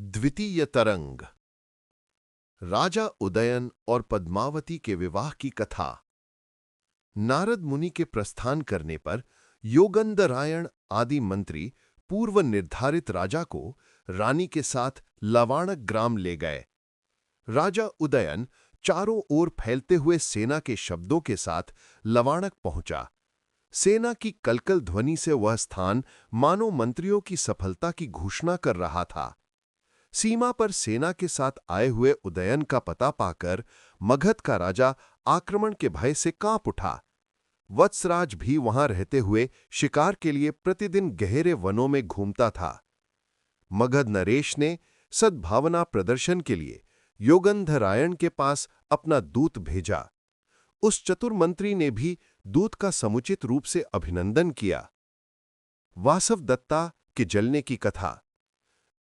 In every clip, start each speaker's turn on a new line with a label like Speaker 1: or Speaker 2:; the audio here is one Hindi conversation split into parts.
Speaker 1: द्वितीय तरंग। राजा उदयन और पद्मावती के विवाह की कथा। नारद मुनि के प्रस्थान करने पर योगंधरायण आदि मंत्री पूर्व निर्धारित राजा को रानी के साथ लवाणक ग्राम ले गए। राजा उदयन चारों ओर फैलते हुए सेना के शब्दों के साथ लवाणक पहुंचा। सेना की कलकल ध्वनि से वह स्थान मानो मंत्रियों की सफलता की घोषणा कर रहा था। सीमा पर सेना के साथ आए हुए उदयन का पता पाकर मगध का राजा आक्रमण के भय से कांप उठा। वत्सराज भी वहां रहते हुए शिकार के लिए प्रतिदिन गहरे वनों में घूमता था। मगध नरेश ने सद्भावना प्रदर्शन के लिए योगंधरायण के पास अपना दूत भेजा। उस चतुर मंत्री ने भी दूत का समुचित रूप से अभिनंदन किया। वासवदत्ता के जलने की कथा।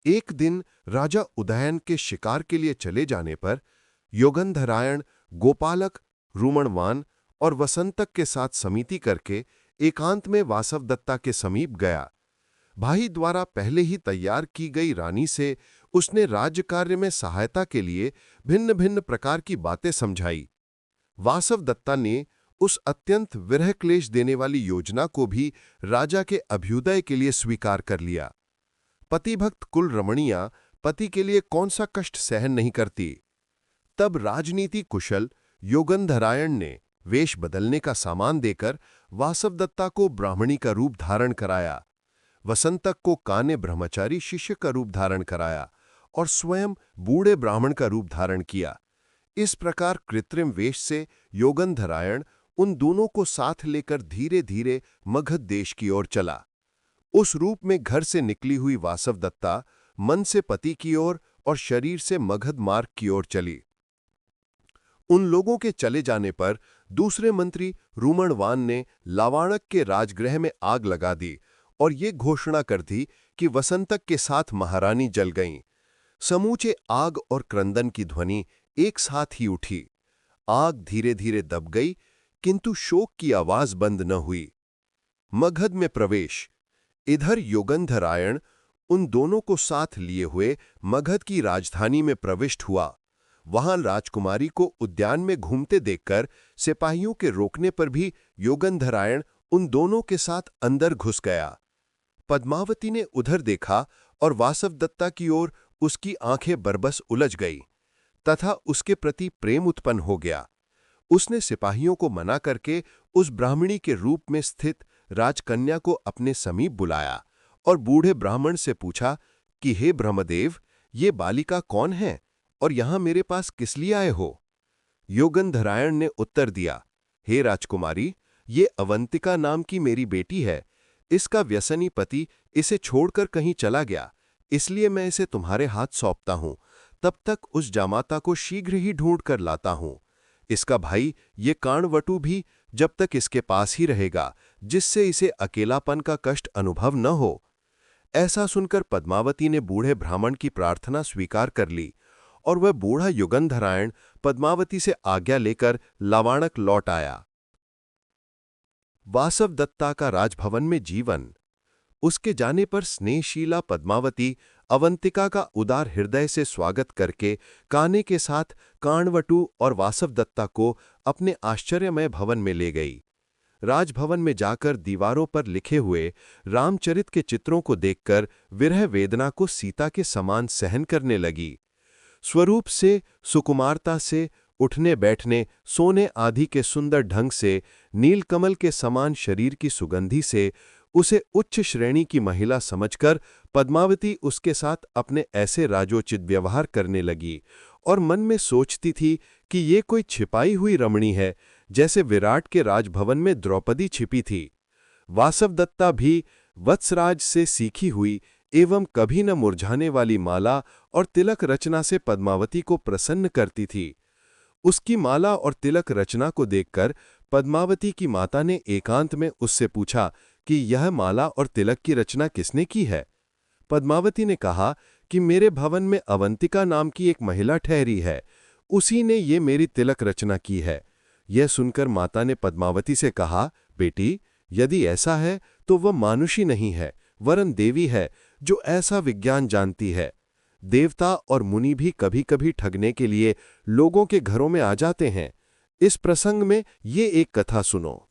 Speaker 1: एक दिन राजा उदयन के शिकार के लिए चले जाने पर योगंधरायण गोपालक, रूमणवान और वसंतक के साथ समिति करके एकांत में वासवदत्ता के समीप गया। भाई द्वारा पहले ही तैयार की गई रानी से उसने राज्य कार्य में सहायता के लिए भिन्न भिन्न प्रकार की बातें समझाई। वासवदत्ता ने उस अत्यंत विरह क्लेश देने वाली योजना को भी राजा के अभ्युदय के लिए स्वीकार कर लिया। पतिभक्त कुल रमणियां पति के लिए कौन सा कष्ट सहन नहीं करती। तब राजनीति कुशल योगंधरायण ने वेश बदलने का सामान देकर वासवदत्ता को ब्राह्मणी का रूप धारण कराया, वसंतक को काने ब्रह्मचारी शिष्य का रूप धारण कराया और स्वयं बूढ़े ब्राह्मण का रूप धारण किया। इस प्रकार कृत्रिम वेश से योगंधरायण उन दोनों को साथ लेकर धीरे धीरे मगध देश की ओर चला। उस रूप में घर से निकली हुई वासवदत्ता मन से पति की ओर और शरीर से मगध मार्ग की ओर चली। उन लोगों के चले जाने पर दूसरे मंत्री रूमणवान ने लावाणक के राजगृह में आग लगा दी और ये घोषणा कर दी कि वसंतक के साथ महारानी जल गईं। समूचे आग और क्रंदन की ध्वनि एक साथ ही उठी। आग धीरे धीरे दब गई, किंतु शोक की आवाज बंद न हुई। मगध में प्रवेश। इधर योगंधरायण उन दोनों को साथ लिए हुए मगध की राजधानी में प्रविष्ट हुआ। वहां राजकुमारी को उद्यान में घूमते देखकर सिपाहियों के रोकने पर भी योगंधरायण उन दोनों के साथ अंदर घुस गया। पद्मावती ने उधर देखा और वासवदत्ता की ओर उसकी आंखें बरबस उलझ गई तथा उसके प्रति प्रेम उत्पन्न हो गया। उसने सिपाहियों को मना करके उस ब्राह्मणी के रूप में स्थित राजकन्या को अपने समीप बुलाया और बूढ़े ब्राह्मण से पूछा कि हे ब्रह्मदेव, ये बालिका कौन है और यहां मेरे पास किस लिए आए हो? योगंधरायण ने उत्तर दिया, हे राजकुमारी, ये अवंतिका नाम की मेरी बेटी है। इसका व्यसनी पति इसे छोड़कर कहीं चला गया, इसलिए मैं इसे तुम्हारे हाथ सौंपता हूं। तब तक उस जामाता को शीघ्र ही ढूंढ कर लाता हूं। इसका भाई ये काणवटु भी जब तक इसके पास ही रहेगा, जिससे इसे अकेलापन का कष्ट अनुभव न हो। ऐसा सुनकर पद्मावती ने बूढ़े ब्राह्मण की प्रार्थना स्वीकार कर ली और वह बूढ़ा युगंधरायण पद्मावती से आज्ञा लेकर लावाणक लौट आया। वासवदत्ता का राजभवन में जीवन। उसके जाने पर स्नेहशीला पद्मावती अवंतिका का उदार हृदय से स्वागत करके काने के साथ काणवटु और वासवदत्ता को अपने आश्चर्यमय भवन में ले गई। राजभवन में जाकर दीवारों पर लिखे हुए रामचरित के चित्रों को देखकर विरह वेदना को सीता के समान सहन करने लगी। स्वरूप से, सुकुमारता से, उठने बैठने, सोने आदि के सुंदर ढंग से, नीलकमल के समान शरीर की सुगंधि से उसे उच्च श्रेणी की महिला समझकर पद्मावती उसके साथ अपने ऐसे राजोचित व्यवहार करने लगी और मन में सोचती थी कि ये कोई छिपाई हुई रमणी है, जैसे विराट के राजभवन में द्रौपदी छिपी थी। वासवदत्ता भी वत्सराज से सीखी हुई एवं कभी न मुरझाने वाली माला और तिलक रचना से पद्मावती को प्रसन्न करती थी। उसकी माला और तिलक रचना को देखकर पद्मावती की माता ने एकांत में उससे पूछा कि यह माला और तिलक की रचना किसने की है? पद्मावती ने कहा कि मेरे भवन में अवंतिका नाम की एक महिला ठहरी है, उसी ने ये मेरी तिलक रचना की है। यह सुनकर माता ने पद्मावती से कहा, बेटी, यदि ऐसा है तो वह मानुषी नहीं है, वरन देवी है, जो ऐसा विज्ञान जानती है। देवता और मुनि भी कभी-कभी ठगने के लिए लोगों के घरों में आ जाते हैं। इस प्रसंग में ये एक कथा सुनो।